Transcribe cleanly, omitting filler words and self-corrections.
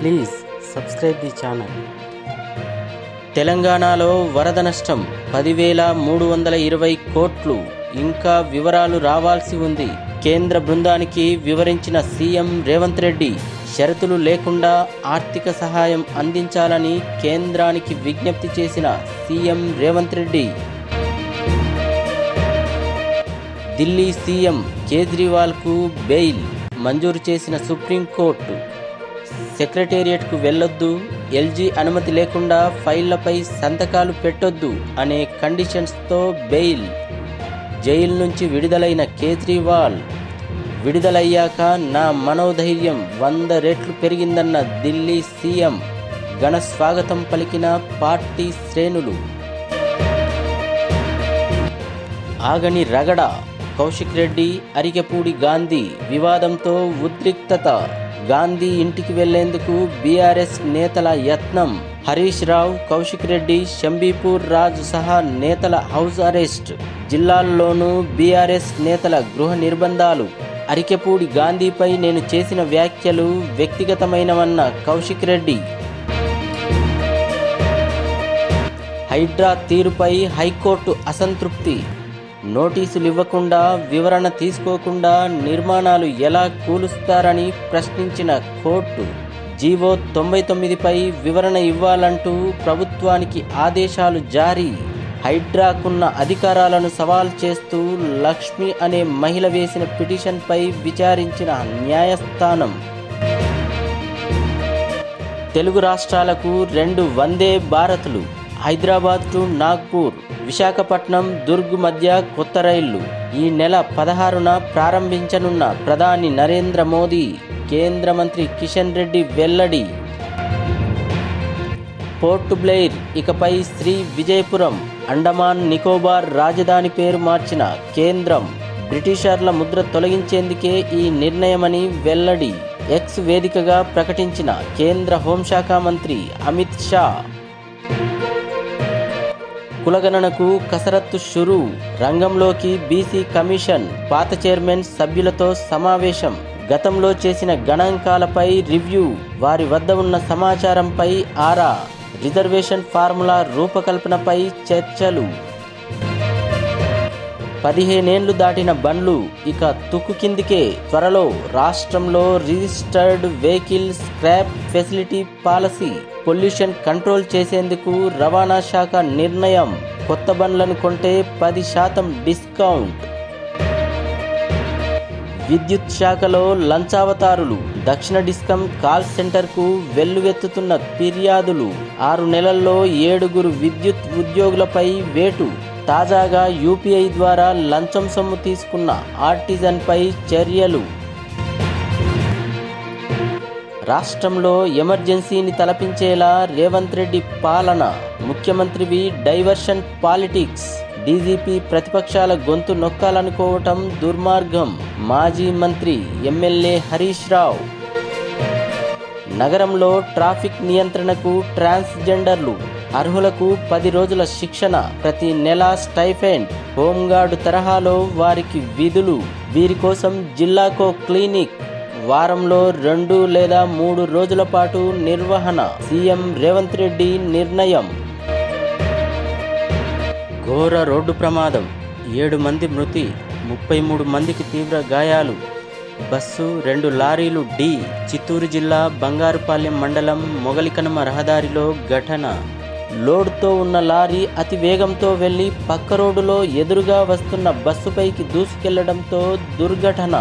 Please subscribe the channel. తెలంగాణలో వరద నష్టం 10,320 కోట్లు. ఇంకా వివరాలు రావాల్సి ఉంది. కేంద్ర బృందానికి వివరించిన సీఎం రేవంత్ రెడ్డి షరతులు లేకుండా ఆర్థిక సహాయం అందించాలని కేంద్రానికి విజ్ఞప్తి చేసిన సీఎం రేవంత్ రెడ్డి. ఢిల్లీ సీఎం కేజ్రీవాల్కు బెయిల్ మంజూరు చేసిన సుప్రీంకోర్టు. సెక్రటేరియట్కు వెళ్లొద్దు, ఎల్జీ అనుమతి లేకుండా ఫైళ్లపై సంతకాలు పెట్టొద్దు అనే కండిషన్స్తో బెయిల్. జైలు నుంచి విడుదలైన కేజ్రీవాల్. విడుదలయ్యాక నా మనోధైర్యం 100 రెట్లు పెరిగిందన్న ఢిల్లీ సీఎం. ఘన స్వాగతం పలికిన పార్టీ శ్రేణులు. ఆగని రగడ. కౌశిక్ రెడ్డి, అరికెపూడి గాంధీ వివాదంతో ఉద్రిక్తత. గాంధీ ఇంటికి వెళ్లేందుకు బీఆర్ఎస్ నేతల యత్నం. హరీష్ రావు, కౌశిక్ రెడ్డి, షంబీపూర్ రాజు సహా నేతల హౌస్ అరెస్ట్. జిల్లాల్లోనూ బీఆర్ఎస్ నేతల గృహ నిర్బంధాలు. అరికెపూడి గాంధీపై నేను చేసిన వ్యాఖ్యలు వ్యక్తిగతమైనవన్న కౌశిక్ రెడ్డి. హైడ్రా తీరుపై హైకోర్టు అసంతృప్తి. నోటీసులు ఇవ్వకుండా, వివరణ తీసుకోకుండా నిర్మాణాలు ఎలా కూలుస్తారని ప్రశ్నించిన కోర్టు. జీవో 99పై వివరణ ఇవ్వాలంటూ ప్రభుత్వానికి ఆదేశాలు జారీ. హైడ్రాకున్న అధికారాలను సవాల్ చేస్తూ లక్ష్మి అనే మహిళ వేసిన పిటిషన్పై విచారించిన న్యాయస్థానం. తెలుగు రాష్ట్రాలకు 2 వందే భారత్లు. హైదరాబాద్ టు నాగ్పూర్, విశాఖపట్నం, దుర్గ్ మధ్య కొత్త రైళ్లు ఈ నెల 16న ప్రారంభించనున్న ప్రధాని నరేంద్ర మోదీ. కేంద్ర మంత్రి కిషన్ రెడ్డి వెల్లడి. పోర్ట్ బ్లెయిర్ ఇకపై శ్రీ విజయపురం. అండమాన్ నికోబార్ రాజధాని పేరు మార్చిన కేంద్రం. బ్రిటిషర్ల ముద్ర తొలగించేందుకే ఈ నిర్ణయమని వెల్లడి. ఎక్స్ వేదికగా ప్రకటించిన కేంద్ర హోంశాఖ మంత్రి అమిత్ షా. కులగణనకు కసరత్తు షురూ. రంగంలోకి బీసీ కమిషన్. పాత చైర్మన్ సభ్యులతో సమావేశం. గతంలో చేసిన గణాంకాలపై రివ్యూ. వారి వద్ద ఉన్న సమాచారంపై ఆరా. రిజర్వేషన్ ఫార్ములా రూపకల్పనపై చర్చలు. 15 ఏళ్లు దాటిన బండ్లు ఇక తుక్కు కిందికే. త్వరలో రాష్ట్రంలో registered vehicle scrap facility policy. Pollution control చేసేందుకు రవాణా శాఖ నిర్ణయం. కొత్త బండ్లను కొంటే 10% డిస్కౌంట్. విద్యుత్ శాఖలో లంచావతారులు. దక్షిణ డిస్కం కాల్ సెంటర్కు వెల్లువెత్తుతున్న ఫిర్యాదులు. 6 నెలల్లో 7 విద్యుత్ ఉద్యోగులపై వేటు. తాజాగా యూపీఐ ద్వారా లంచం సొమ్ము తీసుకున్న ఆర్టిజన్పై చర్యలు. రాష్ట్రంలో ఎమర్జెన్సీని తలపించేలా రేవంత్ రెడ్డి పాలన. ముఖ్యమంత్రివి డైవర్షన్ పాలిటిక్స్. డీజీపీ ప్రతిపక్షాల గొంతు నొక్కాలనుకోవటం దుర్మార్గం. మాజీ మంత్రి ఎమ్మెల్యే హరీష్ రావు. నగరంలో ట్రాఫిక్ నియంత్రణకు ట్రాన్స్జెండర్లు. అర్హులకు 10 రోజుల శిక్షణ. ప్రతి నెల స్టైఫెండ్. హోంగార్డు తరహాలో వారికి విధులు. వీరి కోసం జిల్లాకో క్లినిక్. వారంలో 2 లేదా 3 రోజుల పాటు నిర్వహణ. సీఎం రేవంత్ రెడ్డి నిర్ణయం. ఘోర రోడ్డు ప్రమాదం. 7 మంది మృతి, 33 మందికి తీవ్ర గాయాలు. బస్సు 2 లారీలు ఢీ. చిత్తూరు జిల్లా బంగారుపాలెం మండలం మొగలికనమ రహదారిలో ఘటన. లోడ్తో ఉన్న లారీ అతి వేగంతో వెళ్లి పక్క రోడ్డులో ఎదురుగా వస్తున్న బస్సుపైకి దూసుకెళ్లడంతో దుర్ఘటన.